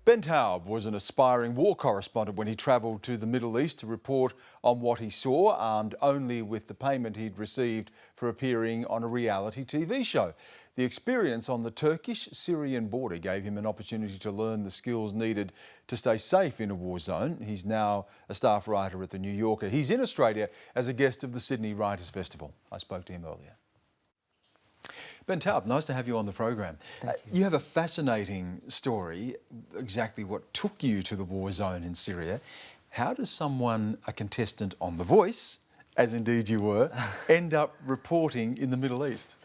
Ben Taub was an aspiring war correspondent when he travelled to the Middle East to report on what he saw, armed only with the payment he'd received for appearing on a reality TV show. The experience on the Turkish-Syrian border gave him an opportunity to learn the skills needed to stay safe in a war zone. He's now a staff writer at The New Yorker. He's in Australia as a guest of the Sydney Writers' Festival. I spoke to him earlier. Ben Taub, nice to have you on the program. You have a fascinating story, exactly what took you to the war zone in Syria. How does someone, a contestant on The Voice, as indeed you were, end up reporting in the Middle East?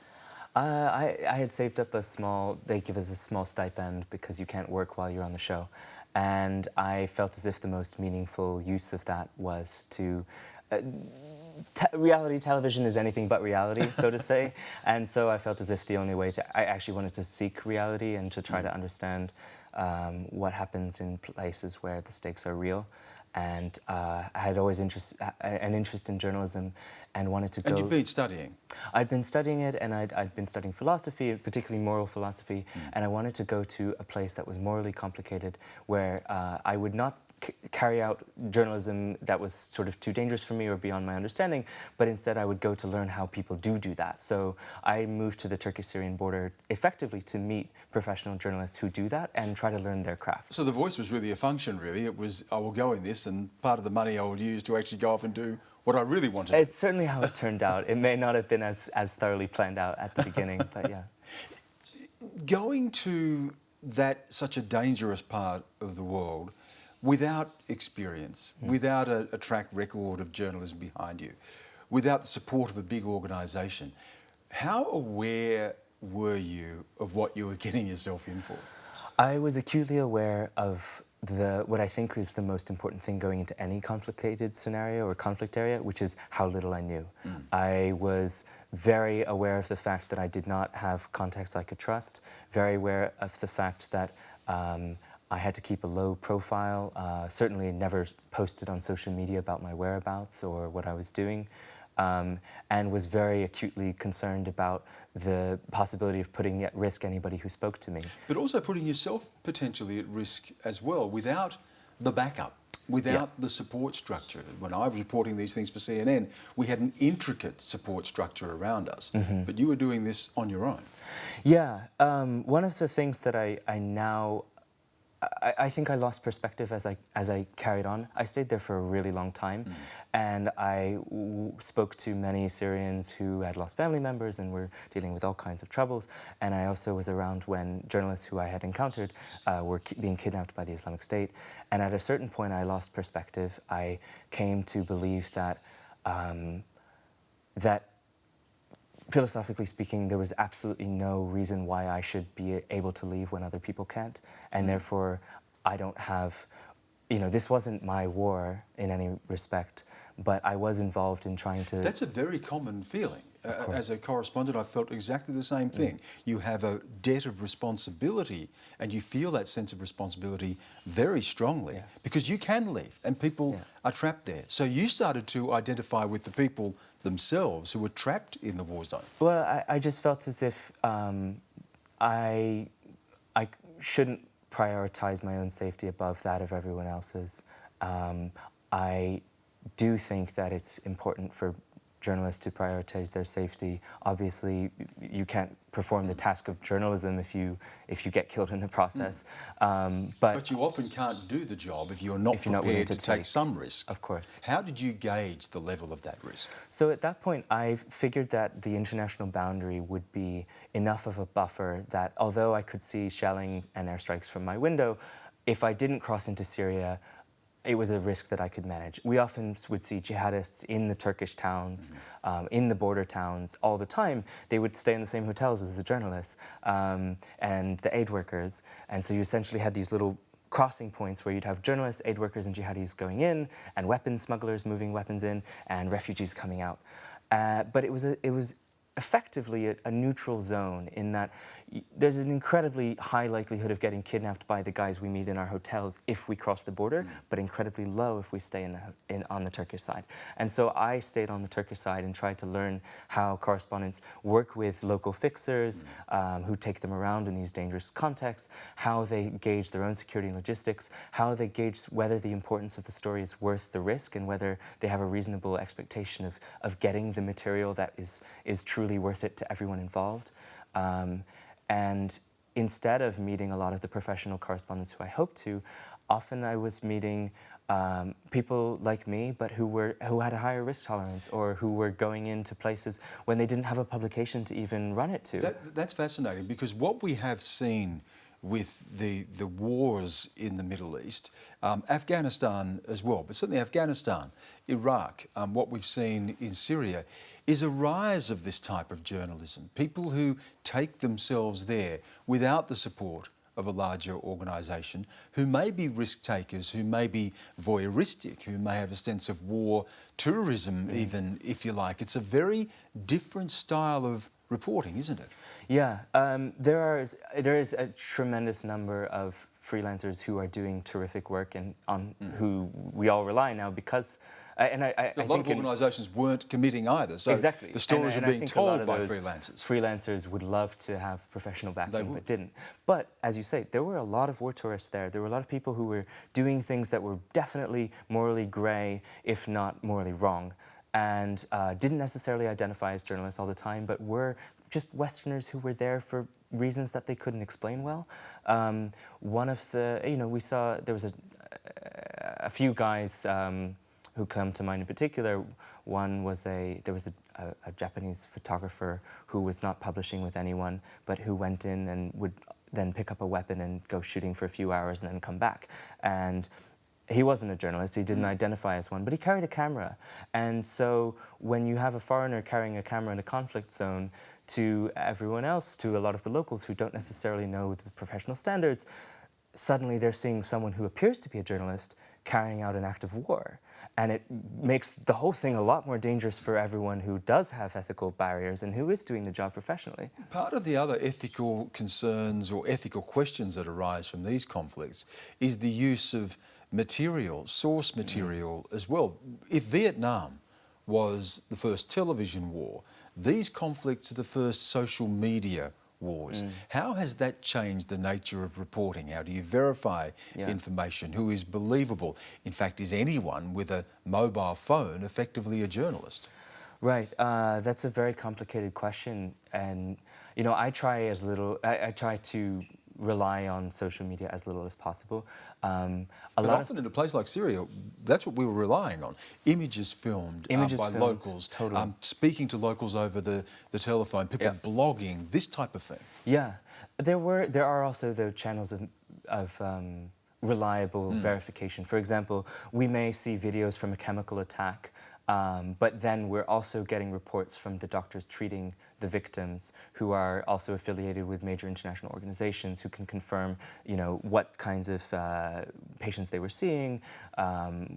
I had saved up they give us a small stipend because you can't work while you're on the show. And I felt as if the most meaningful use of that was to reality television is anything but reality, so to say. And so I felt as if the only way I actually wanted to seek reality and to try to understand what happens in places where the stakes are real. And I had always an interest in journalism and wanted to go... And you've been studying? I'd been studying it, and I'd been studying philosophy, particularly moral philosophy, and I wanted to go to a place that was morally complicated, where I would not carry out journalism that was sort of too dangerous for me or beyond my understanding, but instead I would go to learn how people do that. So I moved to the Turkish-Syrian border effectively to meet professional journalists who do that and try to learn their craft. So The Voice was really a function, really. It was, I will go in this, and part of the money I will use to actually go off and do what I really wanted to do. It's certainly how it turned out. It may not have been as thoroughly planned out at the beginning, but yeah. Going to such a dangerous part of the world, without experience, without a track record of journalism behind you, without the support of a big organisation, how aware were you of what you were getting yourself in for? I was acutely aware of what I think is the most important thing going into any complicated scenario or conflict area, which is how little I knew. I was very aware of the fact that I did not have contacts I could trust, very aware of the fact that I had to keep a low profile, certainly never posted on social media about my whereabouts or what I was doing, and was very acutely concerned about the possibility of putting at risk anybody who spoke to me. But also putting yourself potentially at risk as well, without the backup, without the support structure. When I was reporting these things for CNN, we had an intricate support structure around us, but you were doing this on your own. Yeah, one of the things that I think I lost perspective as I carried on. I stayed there for a really long time, and I spoke to many Syrians who had lost family members and were dealing with all kinds of troubles. And I also was around when journalists who I had encountered were being kidnapped by the Islamic State. And at a certain point, I lost perspective. I came to believe that philosophically speaking, there was absolutely no reason why I should be able to leave when other people can't. And therefore, I don't have, this wasn't my war in any respect, but I was involved in trying to... That's a very common feeling. As a correspondent, I felt exactly the same thing. You have a debt of responsibility, and you feel that sense of responsibility very strongly because you can leave and people are trapped there. So you started to identify with the people themselves who were trapped in the war zone. Well, I just felt as if I shouldn't prioritize my own safety above that of everyone else's. I do think that it's important for journalists to prioritize their safety. Obviously, you can't perform the task of journalism if you get killed in the process. But you often can't do the job if you're not prepared to take some risk. Of course. How did you gauge the level of that risk? So at that point, I figured that the international boundary would be enough of a buffer that although I could see shelling and airstrikes from my window, if I didn't cross into Syria, it was a risk that I could manage. We often would see jihadists in the Turkish towns, in the border towns all the time. They would stay in the same hotels as the journalists and the aid workers. And so you essentially had these little crossing points where you'd have journalists, aid workers, and jihadis going in, and weapons smugglers moving weapons in, and refugees coming out. But it was effectively a neutral zone in that there's an incredibly high likelihood of getting kidnapped by the guys we meet in our hotels if we cross the border, but incredibly low if we stay on the Turkish side. And so I stayed on the Turkish side and tried to learn how correspondents work with local fixers who take them around in these dangerous contexts, how they gauge their own security and logistics, how they gauge whether the importance of the story is worth the risk and whether they have a reasonable expectation of getting the material that is truly worth it to everyone involved. And instead of meeting a lot of the professional correspondents who I hoped to, often I was meeting people like me, but who had a higher risk tolerance or who were going into places when they didn't have a publication to even run it to. That's fascinating, because what we have seen with the wars in the Middle East, Afghanistan as well, but certainly Afghanistan, Iraq, what we've seen in Syria, is a rise of this type of journalism. People who take themselves there without the support of a larger organisation, who may be risk takers, who may be voyeuristic, who may have a sense of war tourism even, if you like. It's a very different style of reporting, isn't it? Yeah, there is a tremendous number of freelancers who are doing terrific work and on who we all rely on now because a lot of organisations weren't committing either, so exactly. the stories are being told by freelancers. Freelancers would love to have professional backing, but didn't. But as you say, there were a lot of war tourists there. There were a lot of people who were doing things that were definitely morally grey, if not morally wrong, and didn't necessarily identify as journalists all the time, but were just Westerners who were there for reasons that they couldn't explain well. One of the, we saw there was a few guys who come to mind in particular. One was there was a Japanese photographer who was not publishing with anyone, but who went in and would then pick up a weapon and go shooting for a few hours and then come back. And he wasn't a journalist, he didn't identify as one, but he carried a camera. And so when you have a foreigner carrying a camera in a conflict zone, to everyone else, to a lot of the locals who don't necessarily know the professional standards, suddenly they're seeing someone who appears to be a journalist carrying out an act of war. And it makes the whole thing a lot more dangerous for everyone who does have ethical barriers and who is doing the job professionally. Part of the other ethical concerns or ethical questions that arise from these conflicts is the use of material, source material as well. If Vietnam was the first television war, these conflicts are the first social media wars. How has that changed the nature of reporting? How do you verify information? Who is believable? In fact, is anyone with a mobile phone effectively a journalist? Right, that's a very complicated question, and I try to rely on social media as little as possible. But often in a place like Syria, that's what we were relying on. Images filmed by locals, totally. Speaking to locals over the telephone, people blogging, this type of thing. Yeah, there are also the channels of reliable verification. For example, we may see videos from a chemical attack, but then we're also getting reports from the doctors treating the victims who are also affiliated with major international organizations who can confirm, what kinds of patients they were seeing,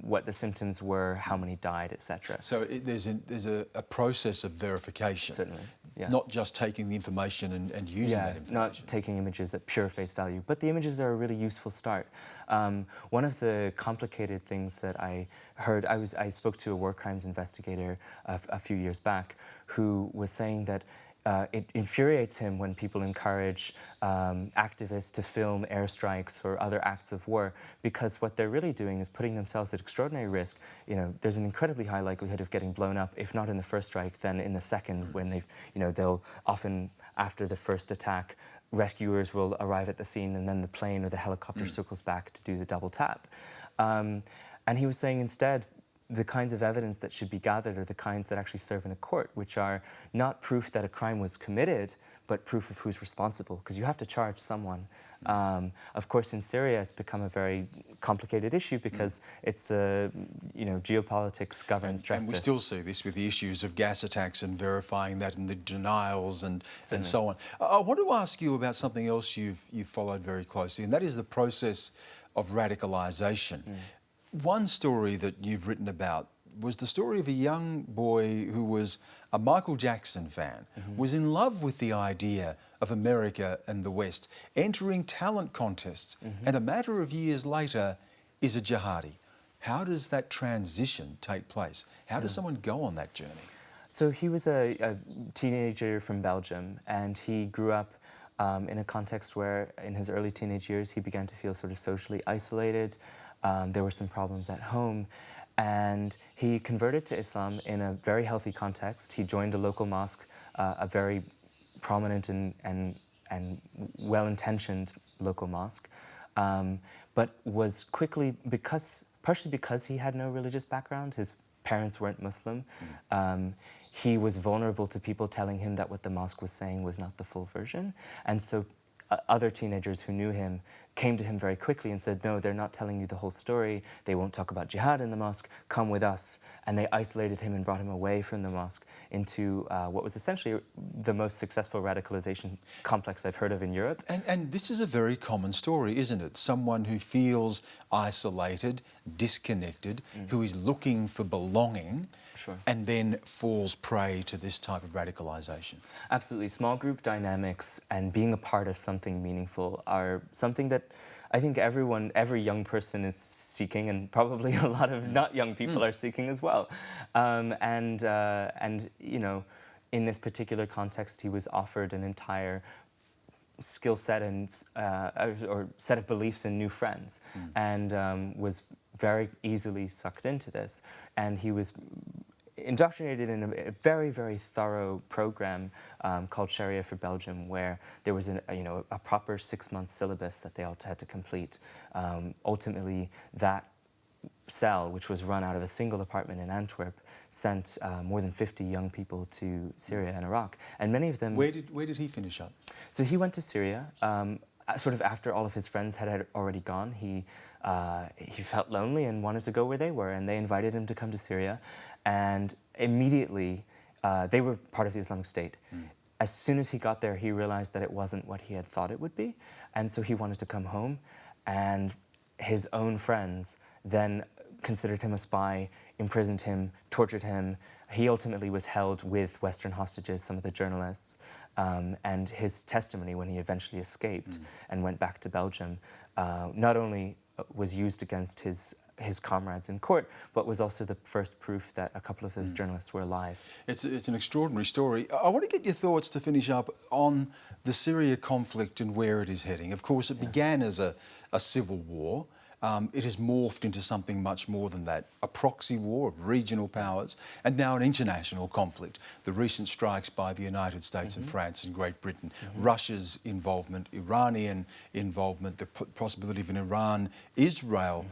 what the symptoms were, how many died, etc. So there's a process of verification. Certainly, yeah. Not just taking the information and using that information. Not taking images at pure face value, but the images are a really useful start. One of the complicated things that I heard, I spoke to a war crimes investigator a few years back who was saying that it infuriates him when people encourage activists to film airstrikes or other acts of war, because what they're really doing is putting themselves at extraordinary risk. There's an incredibly high likelihood of getting blown up, if not in the first strike, then in the second, when they'll often, after the first attack, rescuers will arrive at the scene and then the plane or the helicopter circles back to do the double tap. And he was saying instead, the kinds of evidence that should be gathered are the kinds that actually serve in a court, which are not proof that a crime was committed, but proof of who's responsible, because you have to charge someone. Of course, in Syria, it's become a very complicated issue because it's geopolitics governs justice. And we still see this with the issues of gas attacks and verifying that and the denials and so on. I want to ask you about something else you've followed very closely, and that is the process of radicalisation. One story that you've written about was the story of a young boy who was a Michael Jackson fan, was in love with the idea of America and the West, entering talent contests, and a matter of years later is a jihadi. How does that transition take place? How does someone go on that journey? So he was a teenager from Belgium, and he grew up in a context where in his early teenage years he began to feel sort of socially isolated. There were some problems at home, and he converted to Islam in a very healthy context. He joined a local mosque, a very prominent and well-intentioned local mosque, but was quickly, partially because he had no religious background, his parents weren't Muslim, he was vulnerable to people telling him that what the mosque was saying was not the full version. And so other teenagers who knew him came to him very quickly and said, no, they're not telling you the whole story. They won't talk about jihad in the mosque. Come with us. And they isolated him and brought him away from the mosque into what was essentially the most successful radicalization complex I've heard of in Europe. And this is a very common story, isn't it? Someone who feels isolated, disconnected, who is looking for belonging, and then falls prey to this type of radicalisation. Absolutely. Small group dynamics and being a part of something meaningful are something that I think every young person is seeking, and probably a lot of not young people are seeking as well. And you know, in this particular context, he was offered an entire skill set and or set of beliefs and new friends, and was very easily sucked into this. And he was indoctrinated in a very, very thorough program called Sharia for Belgium, where there was a proper 6-month syllabus that they all had to complete. Ultimately, that cell, which was run out of a single apartment in Antwerp, sent more than 50 young people to Syria and Iraq, and many of them. Where did he finish up? So he went to Syria. Sort of after all of his friends had already gone, he felt lonely and wanted to go where they were, and they invited him to come to Syria, and immediately they were part of the Islamic State. As soon as he got there, he realized that it wasn't what he had thought it would be, and so he wanted to come home, and his own friends then considered him a spy, imprisoned him, tortured him. He ultimately was held with Western hostages, some of the journalists, and his testimony when he eventually escaped and went back to Belgium not only was used against his comrades in court, but was also the first proof that a couple of those journalists were alive. It's an extraordinary story. I want to get your thoughts to finish up on the Syria conflict and where it is heading. Of course, it began as a civil war. It has morphed into something much more than that, a proxy war of regional powers, and now an international conflict. The recent strikes by the United States and France and Great Britain, Russia's involvement, Iranian involvement, the possibility of an Iran-Israel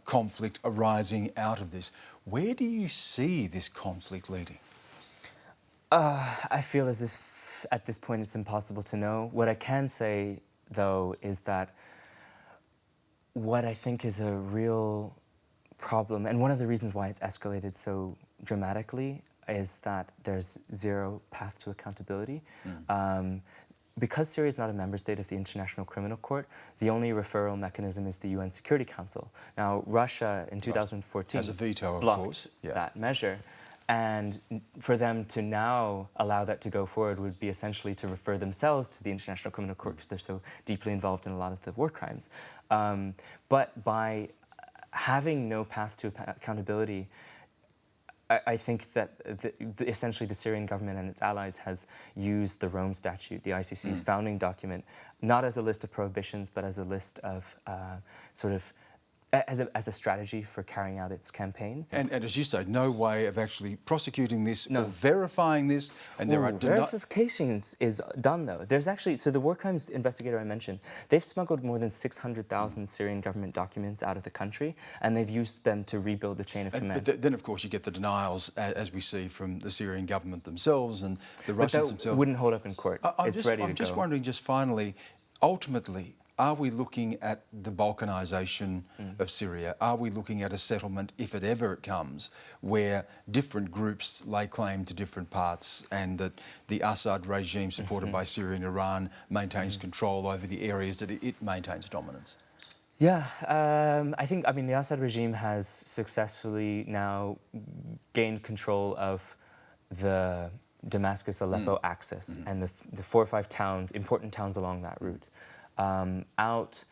conflict arising out of this. Where do you see this conflict leading? I feel as if at this point it's impossible to know. What I can say, though, is that what I think is a real problem, and one of the reasons why it's escalated so dramatically, is that there's zero path to accountability. Because Syria is not a member state of the International Criminal Court, the only referral mechanism is the UN Security Council. Now, Russia in 2014 has a veto, blocked that measure. And for them to now allow that to go forward would be essentially to refer themselves to the International Criminal Court because they're so deeply involved in a lot of the war crimes. But by having no path to accountability, I think that essentially the Syrian government and its allies has used the Rome Statute, the ICC's founding document, not as a list of prohibitions, but as a list of as a strategy for carrying out its campaign. And as you say, no way of actually prosecuting this or verifying this. And there are verification is done, though. There's actually, so the war crimes investigator I mentioned, they've smuggled more than 600,000 Syrian government documents out of the country, and they've used them to rebuild the chain of command. But then, of course, you get the denials, as we see from the Syrian government themselves and the Russians themselves. Wouldn't hold up in court. I'm just wondering, just finally, ultimately, are we looking at the balkanisation of Syria? Are we looking at a settlement, if it ever comes, where different groups lay claim to different parts and that the Assad regime, supported by Syria and Iran, maintains control over the areas that it maintains dominance? Yeah, I mean, the Assad regime has successfully now gained control of the Damascus-Aleppo axis and the 4 or 5 towns, important towns along that route. Out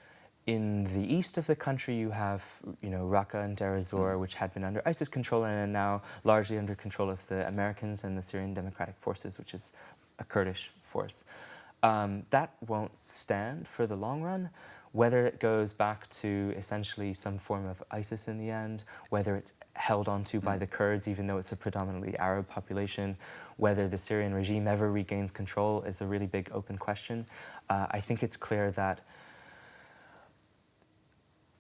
in the east of the country, you have, Raqqa and Deir ez-Zor, which had been under ISIS control and are now largely under control of the Americans and the Syrian Democratic Forces, which is a Kurdish force. That won't stand for the long run. Whether it goes back to essentially some form of ISIS in the end, whether it's held onto by the Kurds, even though it's a predominantly Arab population, whether the Syrian regime ever regains control is a really big open question. I think it's clear that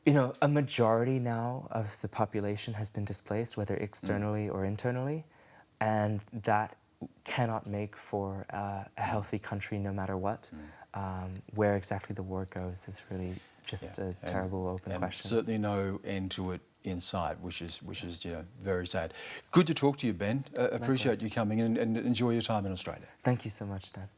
a majority now of the population has been displaced, whether externally or internally, and that cannot make for a healthy country no matter what. Where exactly the war goes is really just a terrible open question. Certainly no end to it in sight, which is very sad. Good to talk to you, Ben. Appreciate you coming in and enjoy your time in Australia. Thank you so much, Dan.